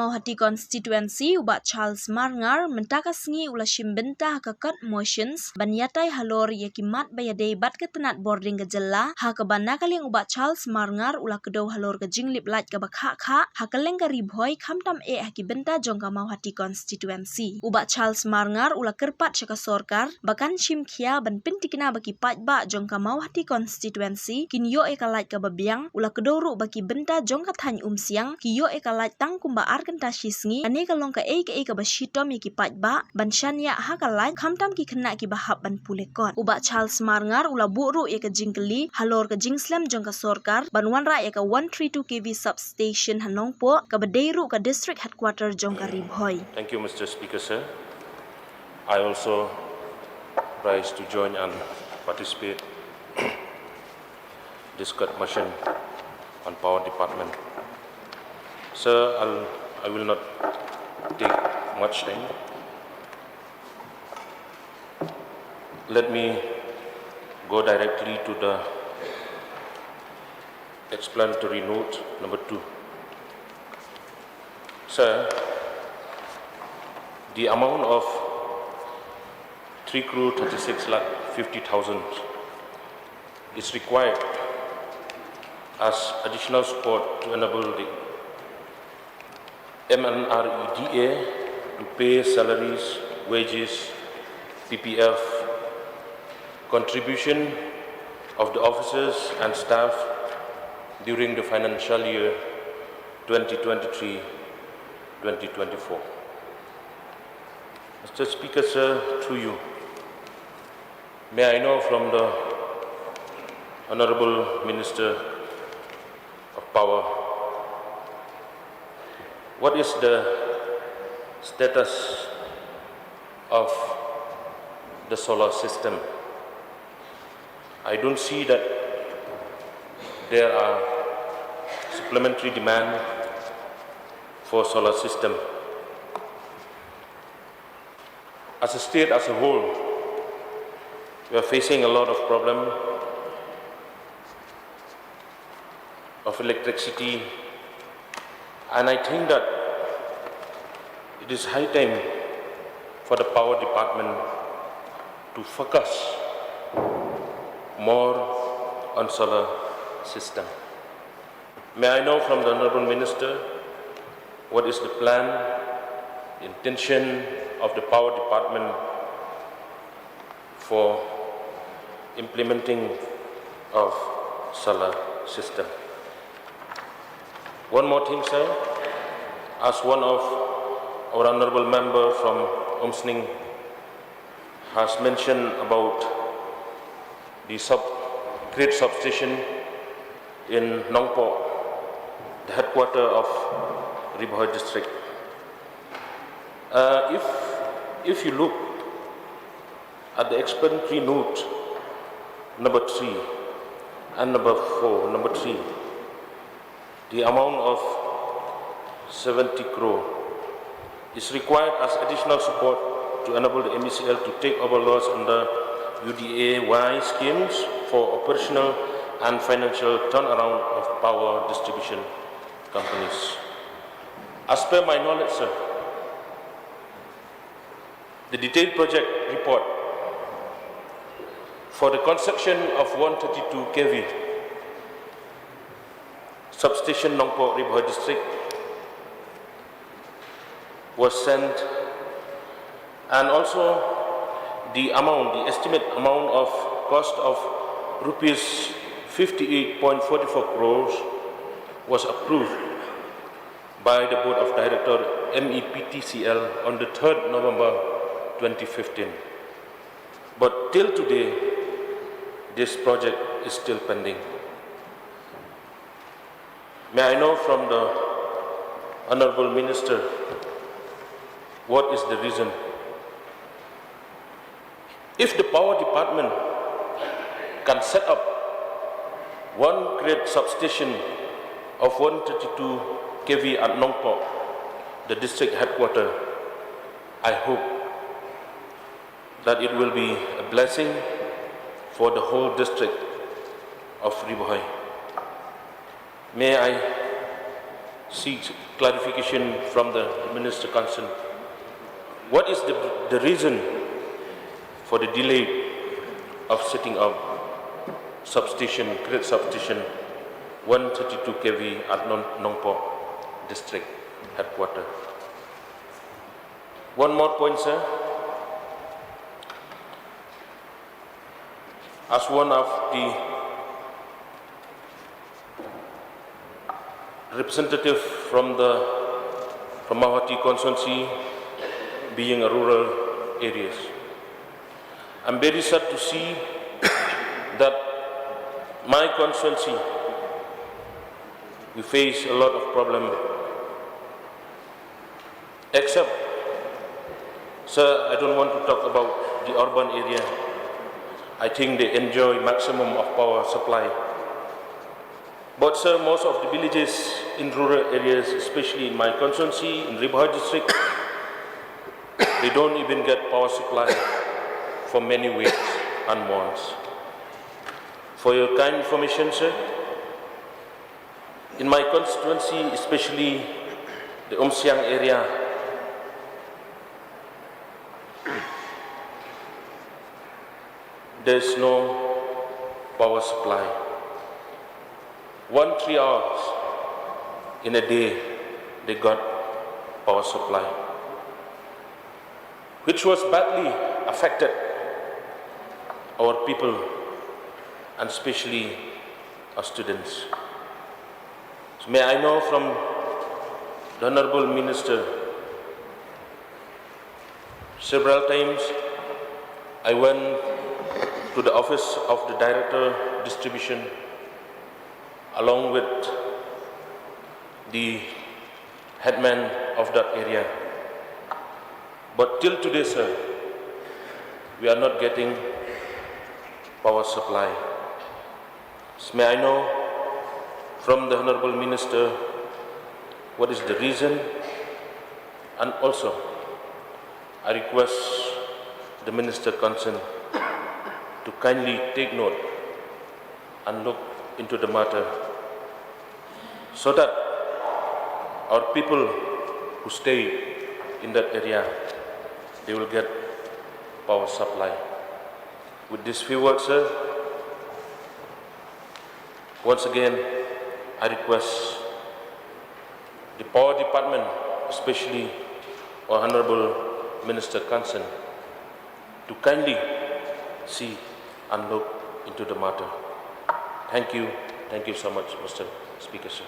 Hati constituency ubat Charles Marngar mentakasngi ula shimbenta hakakat motions banyatai halor yakimat bayadei bat ketenat boarding gejela hakabana kaling ubat Charles Marngar ula kedau halor ke jinglip lait ke bakha hakaleng ke ribhoi khamtam hakibenta Jong Hati constituency ubat Charles Marngar ula kerpat syaka sorkar bakan shimkhia ban pintikina baki patba Jong Hati constituency kinyo kalait ke babiang ula kedau baki benta Jong Thany Umsiang kiyo kalait Tang kumba Kynta shisngi ane kalong ka ka bashitom yaki patba ban shanya hakalait khamtam ki khna ki bahap ban pulekot uba Charles Marngar ula buru ka jingkeli halor ka Jingslem Jong ka sorkar ban wanra ka 132 kV substation Nongpoh ka badeiru ka district headquarter Jong ka ribhoi. Thank you, Mr. Speaker, sir. I also rise to join and participate this motion on power department. Sir, I will not take much time. Let me go directly to the explanatory note number 2. Sir, the amount of 3,36,50,000 is required as additional support to enable the MNREDA to pay salaries, wages, PPF, contribution of the officers and staff during the financial year 2023-2024. Mr. Speaker, sir, through you, may I know from the Honorable Minister of Power, what is the status of the solar system? I don't see that there are supplementary demand for solar system. As a state as a whole, we are facing a lot of problem of electricity, and I think that it is high time for the power department to focus more on solar system. May I know from the Honorable Minister what is the plan, the intention of the power department for implementing of solar system? One more thing, sir, as one of our honorable member from Umsiang has mentioned about the great substation in Nongpoh, the headquarter of Ribhoi district. If you look at the explanatory note number 3 and number 3, the amount of 70 crore is required as additional support to enable the MECL to take over loss under UDAY schemes for operational and financial turnaround of power distribution companies. As per my knowledge, sir, the detailed project report for the construction of 132 kV substation Nongpoh Ribhoi district was sent, and also the estimate amount of cost of rupees 58.44 crores was approved by the Board of Directors MEPTCL on the 3rd November 2015. But till today, this project is still pending. May I know from the Honorable Minister what is the reason? If the power department can set up one great substation of 132 kV at Nongpoh, the district headquarters, I hope that it will be a blessing for the whole district of Ribhoi. May I seek clarification from the Minister concerned. What is the reason for the delay of setting up substation, grid substation 132 kV at Nongpoh district headquarters? One more point, sir. As one of the representative from Mahawati constituency, being a rural areas, I'm very sad to see that my constituency, we face a lot of problem. Except, sir, I don't want to talk about the urban area. I think they enjoy maximum of power supply. But sir, most of the villages in rural areas, especially in my constituency, in Ribha district, they don't even get power supply for many weeks and months. For your kind information, sir, in my constituency, especially the Umsiang area, there is no power supply. 3 hours in a day, they got power supply, which was badly affected our people and especially our students. So may I know from the Honorable Minister, several times I went to the office of the Director Distribution along with the headman of that area. But till today, sir, we are not getting power supply. So may I know from the Honorable Minister what is the reason, and also I request the Minister concerned to kindly take note and look into the matter so that our people who stay in that area, they will get power supply. With these few words, sir, once again, I request the Power Department, especially our Honorable Minister concerned, to kindly see and look into the matter. Thank you so much, Mr. Speaker, sir.